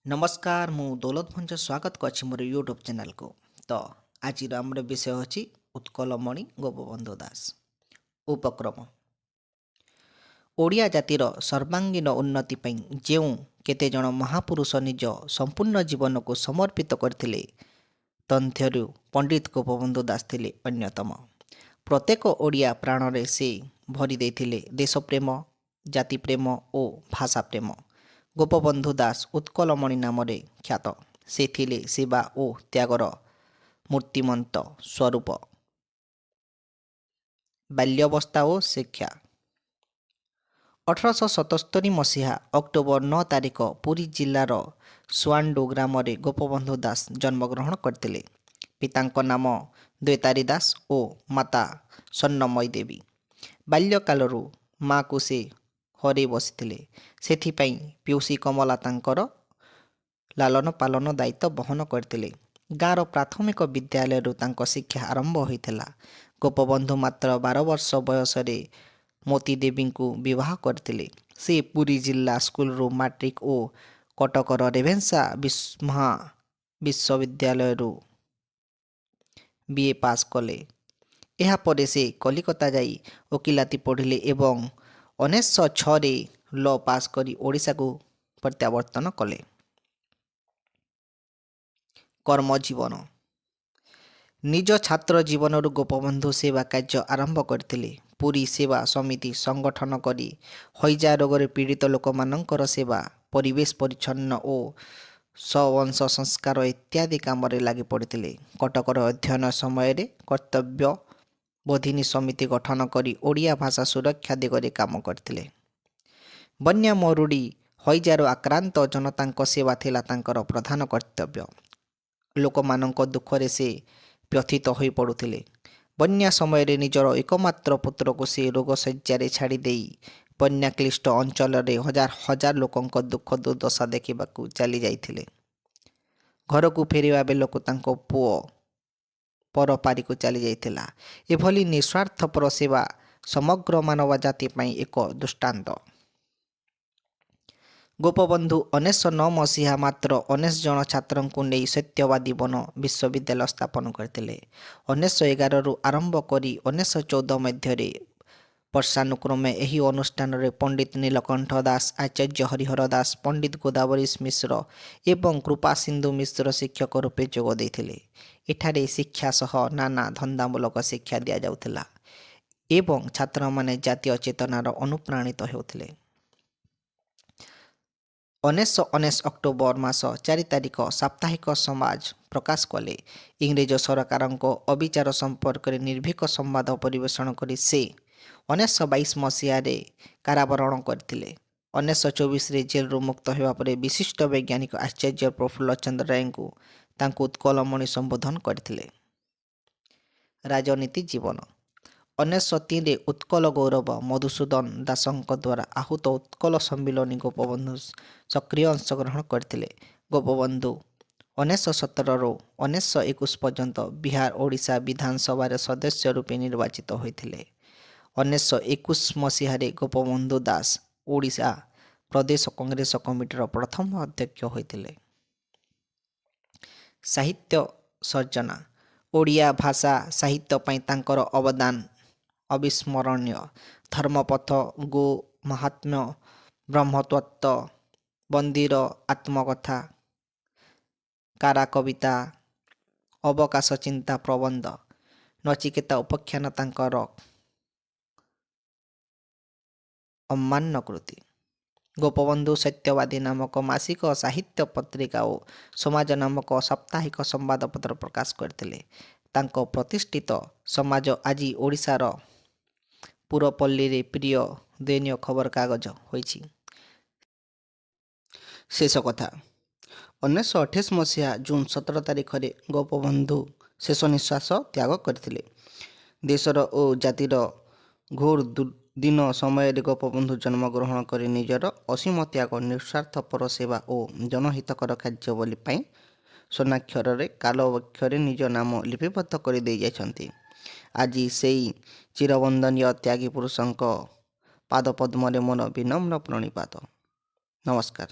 नमस्कार मु दौलत भंज स्वागत कर मोर यूट्यूब चैनल को। तो आज आम विषय होची उत्कलमणि गोपबंधु दास। उपक्रम ओडिया जातिर सर्वांगीन उन्नति पई जेउ केते जन महापुरुष निज संपूर्ण जीवन को समर्पित करथिले तंथ्यरु पंडित गोपबंधु दास थिले अन्यतम। प्रत्येक ओडिया प्राण रे से भरी देथिले देश प्रेम, जाति प्रेम और भाषा प्रेम। गोपबंधु दास उत्कलमणि नाम ख्यात। से थिले सेवा और त्यागर मूर्तिमंत स्वरूप। बाल्यावस्था और शिक्षा 1877 मसीहा अक्टोबर 9 तारिख पुरी जिलार सुआंडो ग्राम गोपबंधु दास जन्मग्रहण करते। पितांक नाम द्वैतारी दास और माता स्वर्णमयी देवी। बाल्यकालरू माँ को से हरे बसी से पिउसी कमला तांकर लालन पालन दायित्व बहन करते। गाँवर प्राथमिक विद्यालय शिक्षा आरंभ होता। गोपबंधु मात्र 12 वर्ष बयस मोती देवी को विवाह करते। से पुरी जिला स्कूल मैट्रिक और कटकर रेभेन्सा विश्वविद्यालय बीए पास कले। यापर से कलिकता जाई वकिलाती पढ़िले एवं 1906 लॉ पास करी ओडिशा को प्रत्यावर्तन कले। कर्म जीवन निज छात्र जीवन गोपबंधु सेवा कार्य आरंभ करते। पुरी सेवा समिति संगठन करी हईजा रोग पीड़ित लोक मानकर सेवा, परिवेश परिच्छन्न और स्ववंश संस्कार इत्यादि काम लगी पड़ते। कटकर अध्ययन समय कर्तव्य बोधिनी समिति गठन करी ओडिया भाषा सुरक्षा दिगरे काम करते। बन्या मरुड़ी हईजार आक्रांत जनता सेवा थिला तांकर प्रधान कर्तव्य। लोकमानंक दुखरे से व्यथित हो पड़ुथिले। बन्या समय निजर एकमात्र पुत्र को से रोग शय्यारे छाड़ी देई बन्याक्लिष्ट अंचल हजार हजार लोकंक दुख दुर्दशा देखा चली जाइथिले। घर को फेरिबा बेलକୁ तांको पुओ पर पारी को चली जाइथिला। एभली निस्वार्थपर सेवा समग्र मानव जाति पई एक दृष्टांत। गोपबंधु 1909 मसीहा मात्र 19 जन छात्र को नहीं सत्यवादी वन विश्वविद्यालय स्थापन करते। 1911 रु आरंभ करी 1914 मध्य वर्षानुक्रमे यही अनुष्ठान रे पंडित नीलकंठ दास, आचार्य हरिहर दास, पंडित गोदावरी मिश्र एवं कृपा सिंधु मिश्र शिक्षक रूपे जोग देथिले। एठारे शिक्षा सह नाना धंदामूलक शिक्षा दिया जाउथिला एवं छात्र माने जातीय चेतनार अनुप्राणित हेउथिले। 1919 अक्टोबर मास 4 तारिख साप्ताहिक समाज प्रकाश कले। इंग्रेज सरकार को अविचार संपर्क में निर्भीक संवाद परिवेषण कर से 1922 मसीह कारावरण करते। 1924 जेल मुक्त होगा पर विशिष्ट वैज्ञानिक आचार्य प्रफुल्ल चंद्र राय को उत्कलमणि संबोधन करते। राजनीति जीवन 1903 उत्कल गौरव मधुसूदन दासଙ୍କ द्वारा आहूत उत्कल सम्मिलनी गोपबंधु सक्रिय अंशग्रहण करते। गोपबंधु 1917 रु 1921 पर्यंत बिहार ओडिशा विधानसभा सदस्य रूपे निर्वाचित होते। 1921 मसीह गोपबंधु दास ओडिशा प्रदेश कांग्रेस कमिटीर प्रथम अध्यक्ष होते। साहित्य सर्जना ओडिया भाषा साहित्य पई तांकर अवदान अविस्मरणीय। धर्मपथ, गो महात्म्य, ब्रह्मतत्व, बंदीर आत्मकथा, कारा कविता, अवकाश चिंता प्रबंध, नचिकेता उपाख्यान तांकर अम्मान्य कृति। गोपबंधु सत्यवादी नामक मासिक साहित्य पत्रिका और समाज नामक साप्ताहिक संवादपत्र प्रकाश करते। तांको प्रतिष्ठित समाज आज ओडिशार पुरपल्ली रे प्रिय दैनिक खबर कागज होइछि। शेष कथा 1928 मसीहा जून 17 तारिख रे गोपबंधु शेष निश्वास त्याग करथिले। देशर और जातिर घोर दिन समय गोपबंधु जन्मग्रहण कर निजर असीम त्याग, निस्वार्थपर सेवा और जनहितकर कार्य बोली पाई स्वर्णाक्षर रे कालवक्षरे निज नाम लिपिबद्ध कर दे जाइछन्ति। आज से चिरवंदनीय त्यागी पुरुषों पादपद्म मोर विनम्र प्रणिपात। नमस्कार।